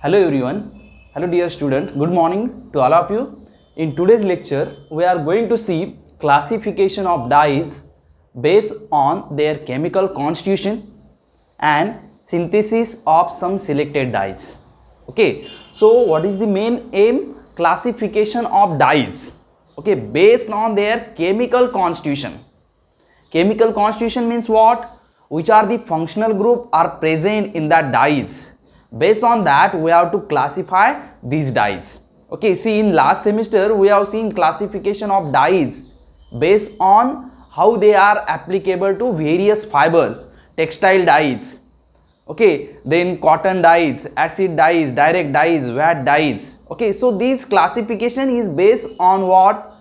Hello everyone. Hello dear student. Good morning to all of you. In today's lecture, we are going to see classification of dyes based on their chemical constitution and synthesis of some selected dyes. Okay. So what is the main aim? Classification of dyes. Okay, based on their chemical constitution. Chemical constitution means what? Which are the functional group are present in that dyes. Based on that, we have to classify these dyes. Okay, see, in last semester we have seen classification of dyes based on how they are applicable to various fibers, textile dyes. Okay, then cotton dyes, acid dyes, direct dyes, wet dyes. Okay, so this classification is based on what?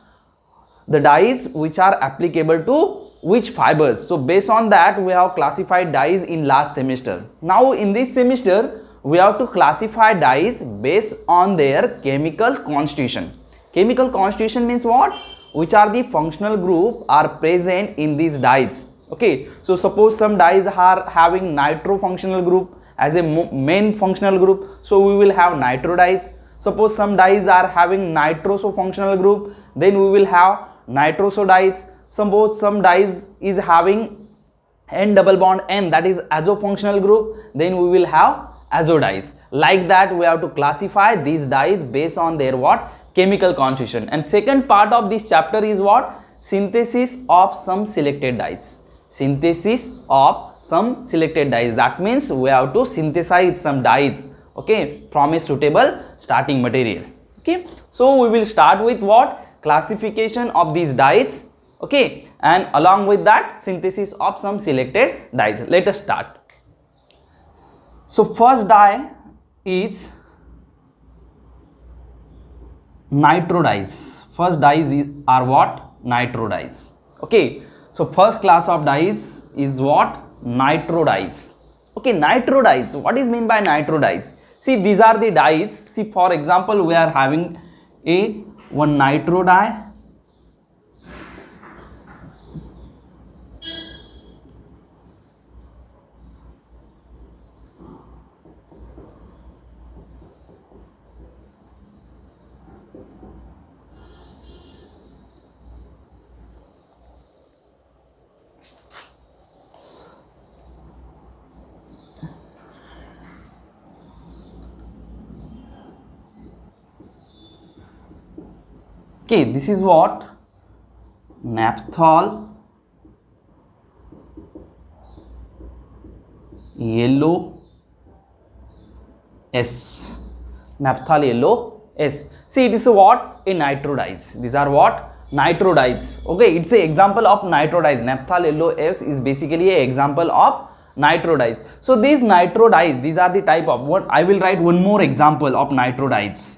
The dyes which are applicable to which fibers. So based on that, we have classified dyes in last semester. Now in this semester, we have to classify dyes based on their chemical constitution. Chemical constitution means what? Which are the functional group are present in these dyes. Okay, so suppose some dyes are having nitro functional group as a main functional group, so we will have nitro dyes. Suppose some dyes are having nitroso functional group, then we will have nitroso dyes. Suppose some dyes is having N double bond N, that is azo functional group, then we will have azo dyes. Like that, we have to classify these dyes based on their what? Chemical constitution. And second part of this chapter is what? Synthesis of some selected dyes. Synthesis of some selected dyes. That means we have to synthesize some dyes, okay, from a suitable starting material. Okay, so we will start with what? Classification of these dyes, okay, and along with that, synthesis of some selected dyes. Let us start. So first dye is nitro dyes. First dyes are what? Nitro dyes. Okay, so first class of dyes is what? Nitro dyes. Okay, nitro dyes. What is mean by nitro dyes? See, these are the dyes. See, for example, we are having one nitro dye. Okay, this is what? Naphthol yellow S. Naphthol yellow S. See, it is what? A nitro dyes. These are what? Nitro dyes. Okay, it's an example of nitro dyes. Naphthol yellow S is basically an example of nitro dyes. So these nitro dyes, these are the type of what? I will write one more example of nitro dyes.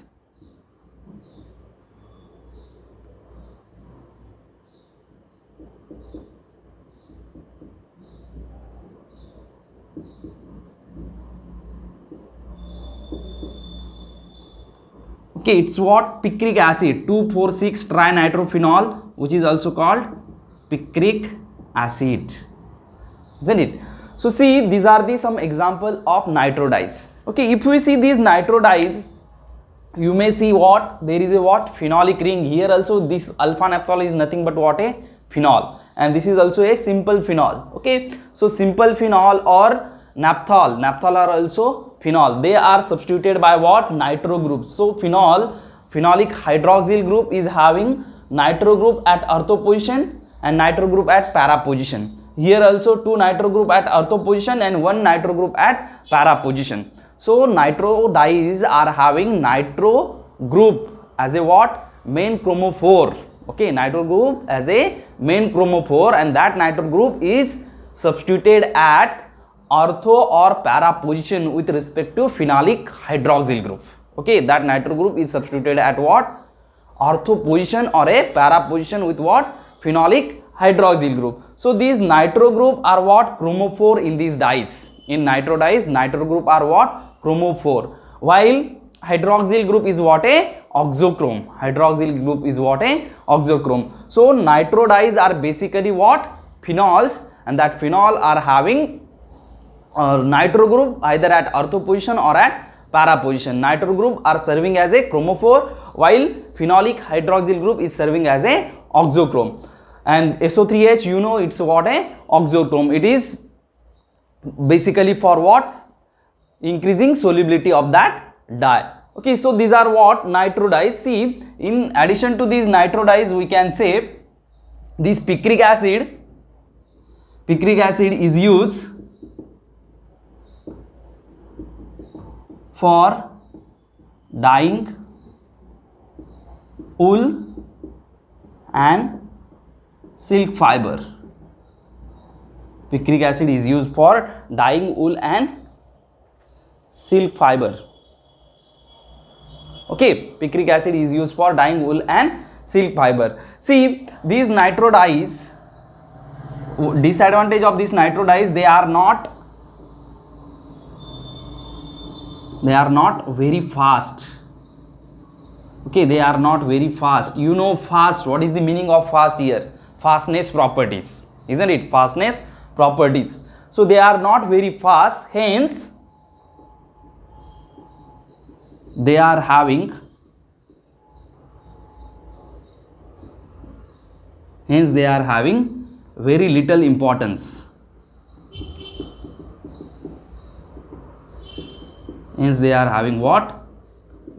Okay, it's what? Picric acid, 2,4,6-trinitrophenol, which is also called picric acid, isn't it? So see, these are the some example of nitro dyes. Okay, if we see these nitro dyes, you may see what? There is a what? Phenolic ring. Here also this alpha naphthol is nothing but what? A phenol, and this is also a simple phenol. Okay, so simple phenol or naphthol are also phenol. They are substituted by what? Nitro groups. So phenolic hydroxyl group is having nitro group at ortho position and nitro group at para position. Here also two nitro group at ortho position and one nitro group at para position. So nitro dyes are having nitro group as a what? Main chromophore. Okay, nitro group as a main chromophore, and that nitro group is substituted at ortho or para position with respect to phenolic hydroxyl group. Okay, that nitro group is substituted at what? Ortho position or a para position with what? Phenolic hydroxyl group. So these nitro group are what? Chromophore in these dyes. In nitro dyes, nitro group are what? Chromophore. While hydroxyl group is what? A oxochrome. Hydroxyl group is what? A oxochrome. So nitro dyes are basically what? Phenols, and that phenol are having nitro group either at ortho position or at para position. Nitro group are serving as a chromophore, while phenolic hydroxyl group is serving as a oxochrome. And SO3H, you know, it's what a oxochrome. It is basically for what? Increasing solubility of that dye. Okay, so these are what? Nitro dyes. See, in addition to these nitro dyes, we can say this picric acid is used for dyeing wool and silk fiber. Picric acid is used for dyeing wool and silk fiber. Okay, picric acid is used for dyeing wool and silk fiber. See, these nitro dyes, disadvantage of these nitro dyes, they are not very fast. Okay, they are not very fast. You know fast, what is the meaning of fast here? Fastness properties, isn't it? Fastness properties. So they are not very fast, hence they are having very little importance. Hence they are having what?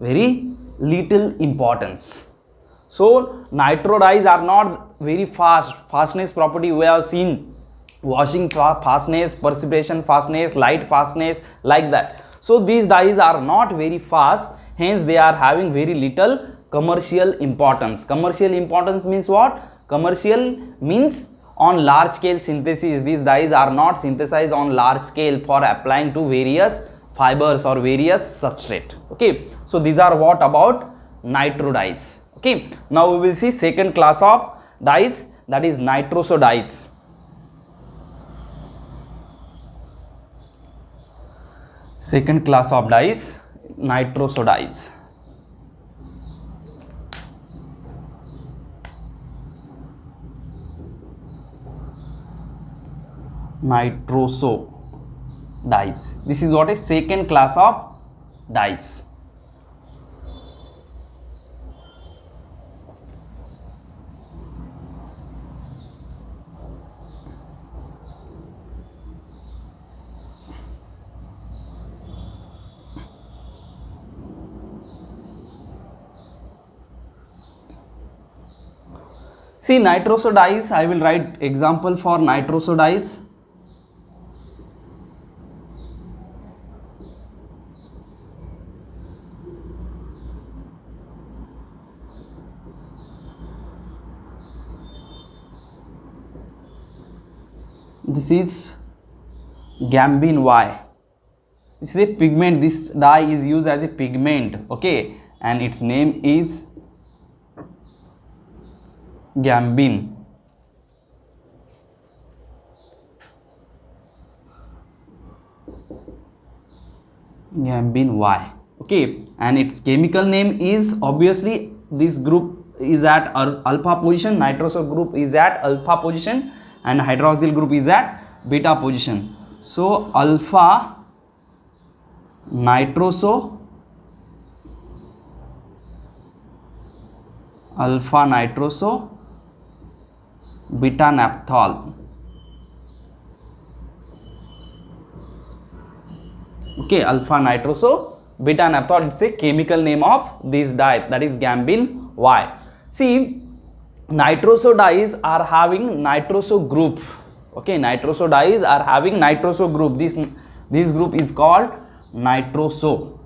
Very little importance. So nitro dyes are not very fast. Fastness property we have seen, washing fastness, precipitation fastness, light fastness, like that. So these dyes are not very fast, hence they are having very little commercial importance. Commercial importance means what? Commercial means on large scale synthesis. These dyes are not synthesized on large scale for applying to various fibers or various substrate. Okay, so these are what about nitro dyes. Okay, now we will see second class of dyes, that is nitroso dyes. Second class of dyes, nitroso dyes. Nitroso dyes. This is what a second class of dyes. See, nitroso dyes, I will write example for nitroso dyes. This is Gambin Y. This is a pigment. This dye is used as a pigment. Okay, and its name is Gambin. Gambin Y. Okay, and its chemical name is, obviously this group is at alpha position, nitroso group is at alpha position, and hydroxyl group is at beta position. So alpha nitroso, beta naphthol. Okay, alpha nitroso beta naphthol, it's a chemical name of this dye, that is Gambin Y. See, nitroso dyes are having nitroso group. Okay, nitroso dyes are having nitroso group. This group is called nitroso.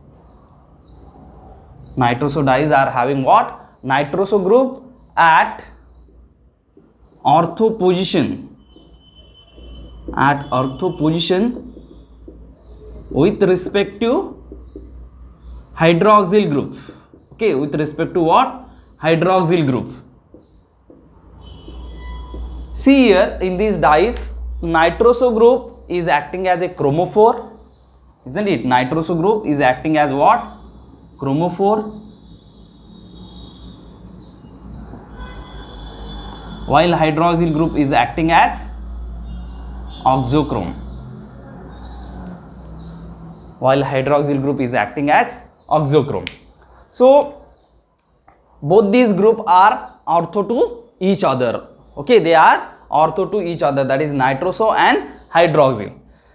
Nitroso dyes are having what? Nitroso group at ortho position. At ortho position with respect to hydroxyl group. Okay, with respect to what? Hydroxyl group. See here, in these dyes, nitroso group is acting as a chromophore, isn't it? Nitroso group is acting as what? Chromophore. While hydroxyl group is acting as oxochrome. while hydroxyl group is acting as oxochrome. So both these group are ortho to each other. Okay, they are ortho to each other, that is nitroso and hydroxyl.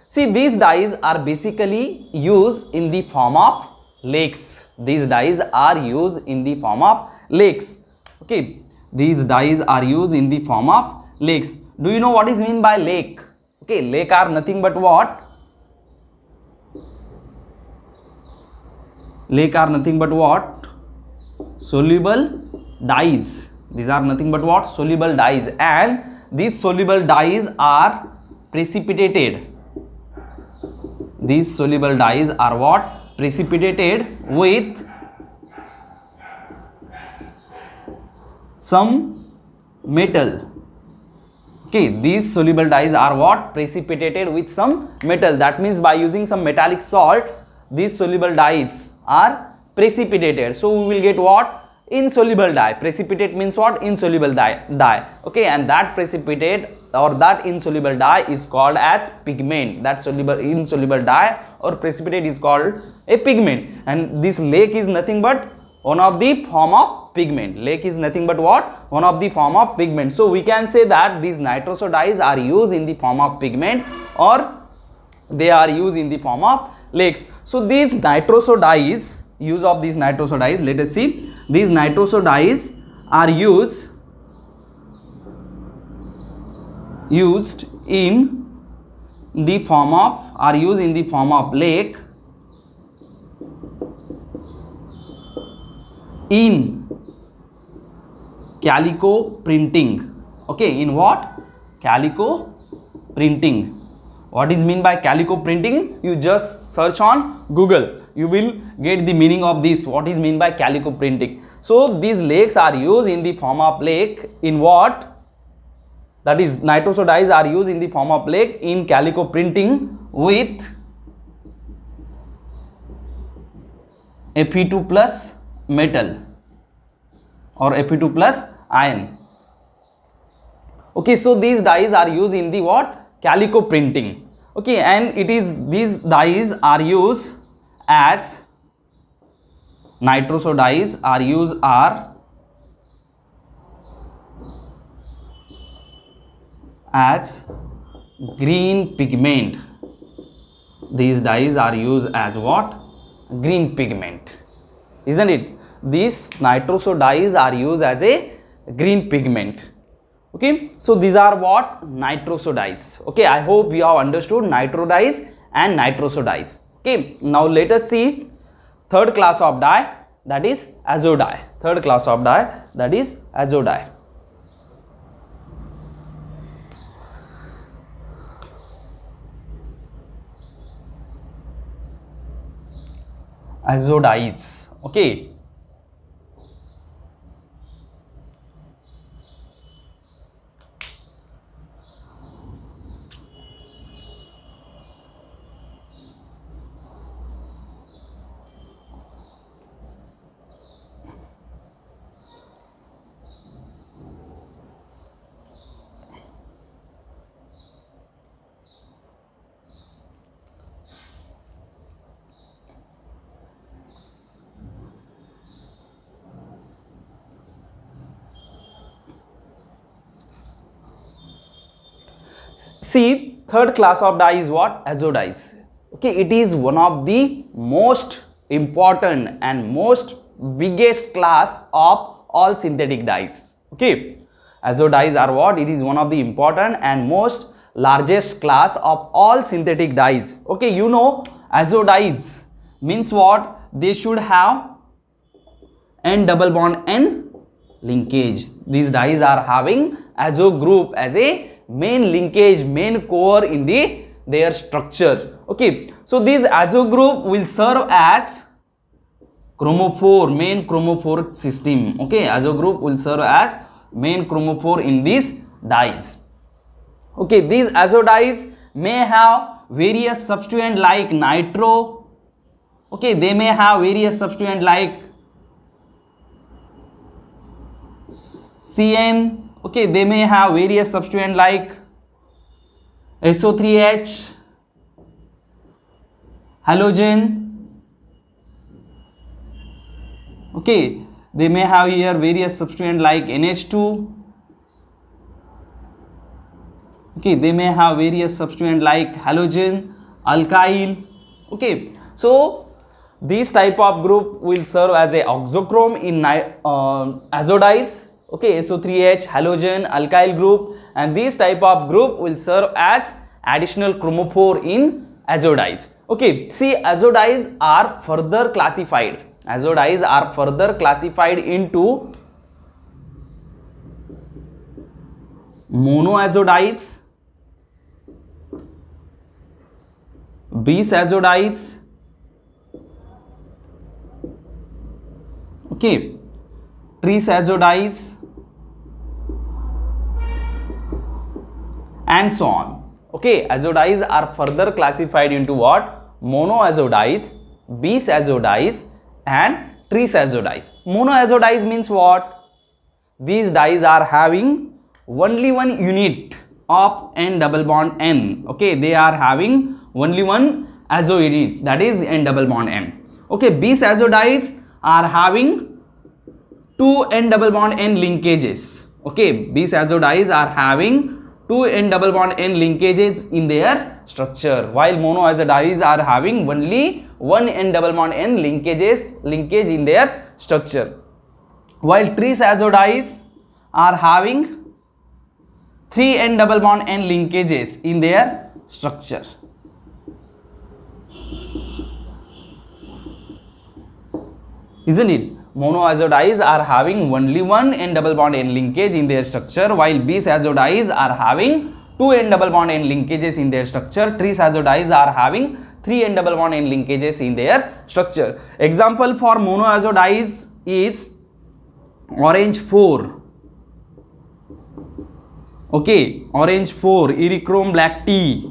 See, these dyes are basically used in the form of lakes. These dyes are used in the form of lakes. Okay, these dyes are used in the form of lakes. Do you know what is mean by lake? Okay, lake are nothing but what? Lake are nothing but what? Soluble dyes. These are nothing but what? Soluble dyes, and these soluble dyes are precipitated. These soluble dyes are what? Precipitated with some metal. Okay, these soluble dyes are what? Precipitated with some metal. That means by using some metallic salt, these soluble dyes are precipitated. So we will get what? Insoluble dye. Precipitate means what? Insoluble dye. Okay, and that precipitate or that insoluble dye is called as pigment. That insoluble dye or precipitate is called a pigment, and this lake is nothing but one of the form of pigment. Lake is nothing but what? One of the form of pigment. So we can say that these nitroso dyes are used in the form of pigment, or they are used in the form of lakes. So these nitroso dyes, use of these nitroso dyes, let us see. These nitroso dyes are used in the form of lake in calico printing. Okay, in what? Calico printing. What is mean by calico printing? You just search on Google, you will get the meaning of this. What is mean by calico printing? So these lakes are used in the form of lake in what? That is, nitroso dyes are used in the form of lake in calico printing with Fe2 plus metal or Fe2 plus iron. Okay, so these dyes are used in the what? Calico printing. Okay, and it is, these dyes are used as nitroso dyes are used as green pigment. These dyes are used as what? Green pigment, isn't it? These nitroso dyes are used as a green pigment. Okay, so these are what? Nitroso dyes. Okay, I hope you have understood nitro dyes and nitroso dyes. Okay, now let us see third class of dye, that is azo dye. Third class of dye, that is azo dye. Azo dyes. Okay, see, third class of dye is what? Azo dyes. Okay, it is one of the most important and most biggest class of all synthetic dyes. Okay, azo dyes are what? It is one of the important and most largest class of all synthetic dyes. Okay, you know, azo dyes means what? They should have N double bond N linkage. These dyes are having azo group as a main linkage, main core in their structure. Okay, so this azo group will serve as chromophore, main chromophore system. Okay, azo group will serve as main chromophore in these dyes. Okay, these azo dyes may have various substituent like nitro. Okay, they may have various substituent like CN. Okay, they may have various substituent like SO3H, halogen. Okay, they may have here various substituent like NH2. Okay, they may have various substituent like halogen, alkyl. Okay, so this type of group will serve as a oxochrome in azodides. Okay, SO3H, halogen, alkyl group, and this type of group will serve as additional chromophore in azodides. Okay, see, azodides are further classified. Azodides are further classified into monoazodides, bisazodides, okay, trisazodides, and so on. Okay, azodides are further classified into what? Monoazodides, bisazodides, and trisazodides. Monoazodides means what? These dyes are having only one unit of N double bond N. Okay, they are having only one azo unit, that is N double bond N. Okay, bisazodides are having two N double bond N linkages. Okay, bisazodides are having two N double bond N linkages in their structure, while monoazodides are having only one N double bond N linkage in their structure, while trisazodides are having three N double bond N linkages in their structure. Isn't it? Monoazodides are having only one N double bond N linkage in their structure, while bisazodides are having two N double bond N linkages in their structure. Trisazodides are having three N double bond N linkages in their structure. Example for monoazodides is orange 4. Okay, orange 4, Erythrome black tea.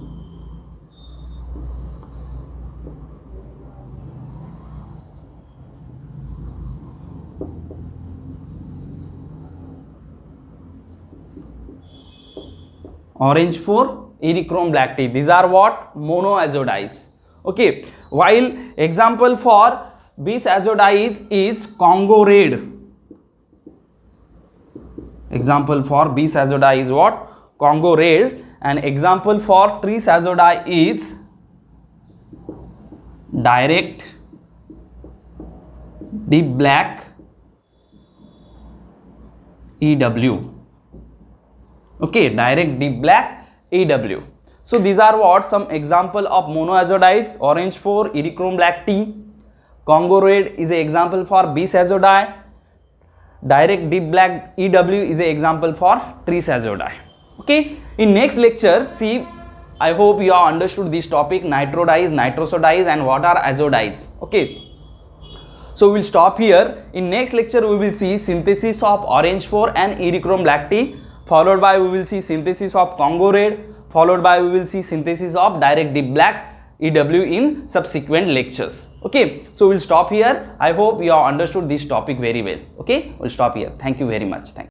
Orange 4, Erythrome black tea. These are what? Monoazodides. Okay, while example for bisazodides is Congo red. Example for bisazodie is what? Congo red. And example for trisazodie is direct deep black EW. Okay, direct deep black EW. So these are what? Some example of monoazodides. Orange 4, Erythrome black tea. Congo red is an example for bisazodie. Direct deep black EW is an example for trisazodie. Okay, in next lecture, see, I hope you have understood this topic, nitrodies, nitrosodies, and what are azodides. Okay, so we'll stop here. In next lecture we will see synthesis of orange 4 and Erythrome black tea, followed by we will see synthesis of Congo red, followed by we will see synthesis of direct deep black EW in subsequent lectures. Okay, so we'll stop here. I hope you have understood this topic very well. Okay, we'll stop here. Thank you very much. Thank you.